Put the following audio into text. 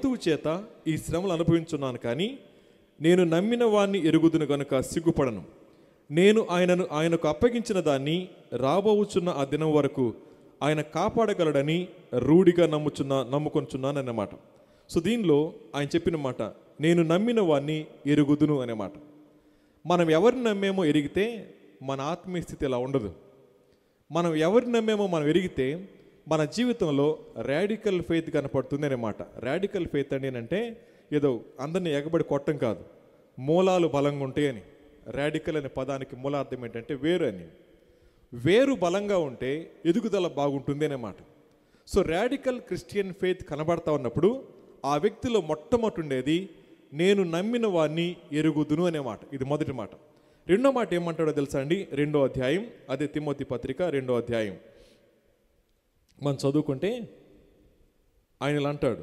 హేతువు చేత ఈ శ్రమలు అనుభవించున్నాను, కానీ నేను నమ్మిన వాణ్ణి ఎరుగుదును గనుక సిగ్గుపడను. నేను ఆయనకు అప్పగించిన దాన్ని రాబోచున్న ఆ దినం వరకు ఆయన కాపాడగలడని రూఢిగా నమ్ముకొనుచున్నాను అన్నమాట. సో దీనిలో ఆయన చెప్పిన మాట, నేను నమ్మిన వాణ్ణి ఎరుగుదును అనే మాట. మనం ఎవరిని నమ్మేమో ఎరిగితే మన ఆత్మీయ స్థితి ఇలా ఉండదు. మనం ఎవరిని నమ్మేమో మనం ఎరిగితే మన జీవితంలో రాడికల్ ఫెయిత్ కనపడుతుంది అన్నమాట. రాడికల్ ఫెయిత్ అంటే ఏదో అందరినీ ఎగబడి కొట్టం కాదు, మూలాలు బలంగా ఉంటాయి అని. రాడికల్ అనే పదానికి మూలార్థం ఏంటంటే వేరు అని. వేరు బలంగా ఉంటే ఎదుగుదల బాగుంటుంది అన్నమాట. సో రాడికల్ క్రిస్టియన్ ఫెయిత్ కనబడతా ఉన్నప్పుడు ఆ వ్యక్తిలో మొట్టమొదటి ఉండేది నేను నమ్మిన వాణ్ణి ఎరుగుదును అనే మాట. ఇది మొదటి మాట. రెండో మాట ఏమంటాడో తెలుసా అండి? 2వ అధ్యాయం, అదే తిమోతి పత్రిక 2వ అధ్యాయం మనం చదువుకుంటే ఆయన ఇలా అంటాడు,